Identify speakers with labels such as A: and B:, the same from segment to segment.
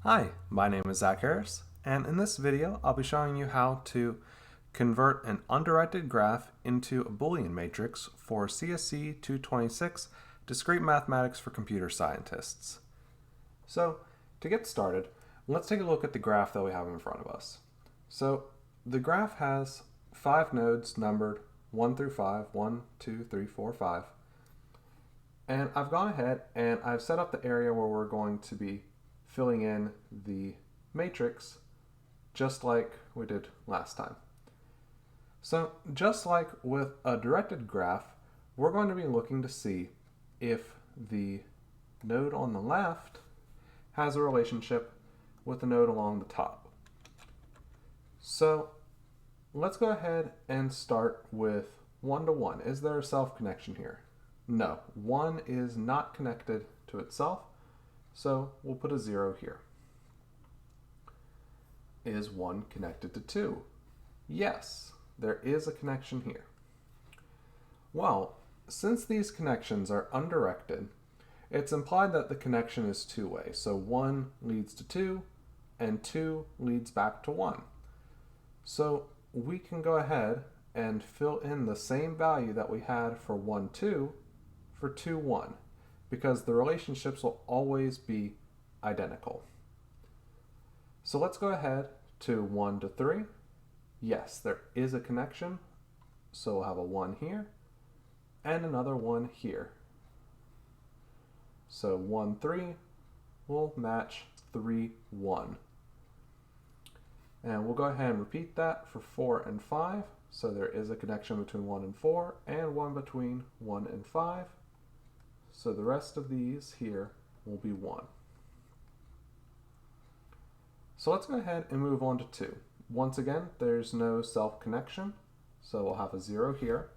A: Hi, my name is Zach Harris, and in this video I'll be showing you how to convert an undirected graph into a boolean matrix for CSC 226 Discrete Mathematics for Computer Scientists. So to get started, let's take a look at the graph that we have in front of us. So the graph has 5 nodes numbered 1 through 5, 1, 2, 3, 4, 5. And I've gone ahead and I've set up the area where we're going to be filling in the matrix just like we did last time. So just like with a directed graph, we're going to be looking to see if the node on the left has a relationship with the node along the top. So let's go ahead and start with 1 to 1. Is there a self connection here? No, 1 is not connected to itself. So we'll put a 0 here. Is 1 connected to 2? Yes, there is a connection here. Well, since these connections are undirected, it's implied that the connection is two-way. So 1 leads to 2, and 2 leads back to 1. So we can go ahead and fill in the same value that we had for 1, 2 for 2, 1. Because the relationships will always be identical. So let's go ahead to 1 to 3. Yes, there is a connection. So we'll have a 1 here and another 1 here. So 1, 3 will match 3, 1. And we'll go ahead and repeat that for 4 and 5. So there is a connection between 1 and 4 and 1 between 1 and 5. So the rest of these here will be 1. So let's go ahead and move on to 2. Once again, there's no self-connection, so we'll have a 0 here.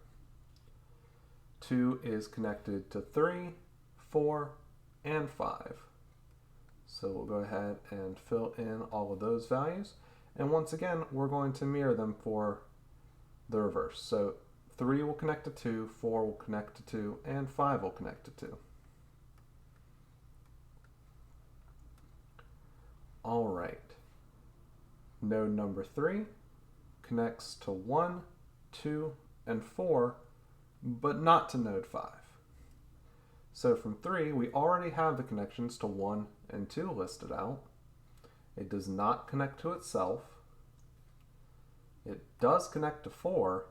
A: 2 is connected to 3, 4, and 5. So we'll go ahead and fill in all of those values. And once again, we're going to mirror them for the reverse. So 3 will connect to 2, 4 will connect to 2, and 5 will connect to 2. All right. Node number 3 connects to 1, 2, and 4, but not to node 5. So from 3, we already have the connections to 1 and 2 listed out. It does not connect to itself. It does connect to 4,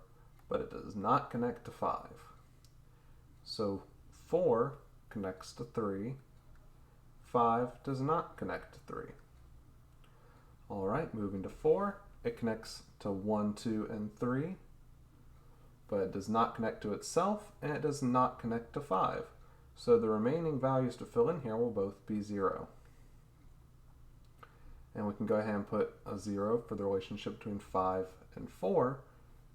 A: but it does not connect to 5. So 4 connects to 3, 5 does not connect to 3. All right, moving to 4, it connects to 1, 2, and 3, but it does not connect to itself, and it does not connect to 5. So the remaining values to fill in here will both be 0. And we can go ahead and put a 0 for the relationship between 5 and 4,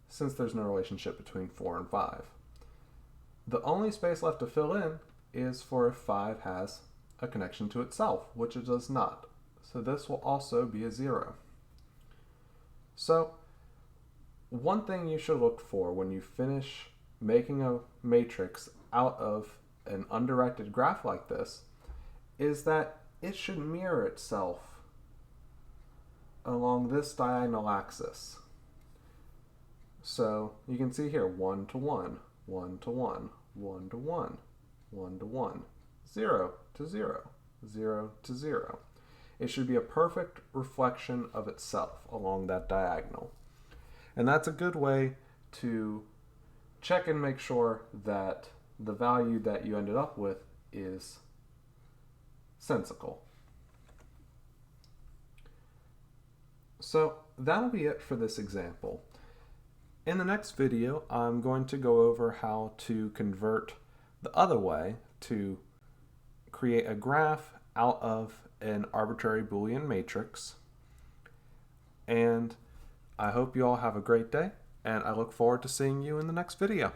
A: since there's no relationship between 4 and 5. The only space left to fill in is for if 5 has a connection to itself, which it does not. So this will also be a 0. So one thing you should look for when you finish making a matrix out of an undirected graph like this is that it should mirror itself along this diagonal axis. So you can see here 1 to 1, 1 to 1, 1 to 1, 1 to 1, 0 to 0, 0 to 0. It should be a perfect reflection of itself along that diagonal. And that's a good way to check and make sure that the value that you ended up with is sensical. So that'll be it for this example. In the next video, I'm going to go over how to convert the other way to create a graph out of an arbitrary Boolean matrix. And I hope you all have a great day, and I look forward to seeing you in the next video.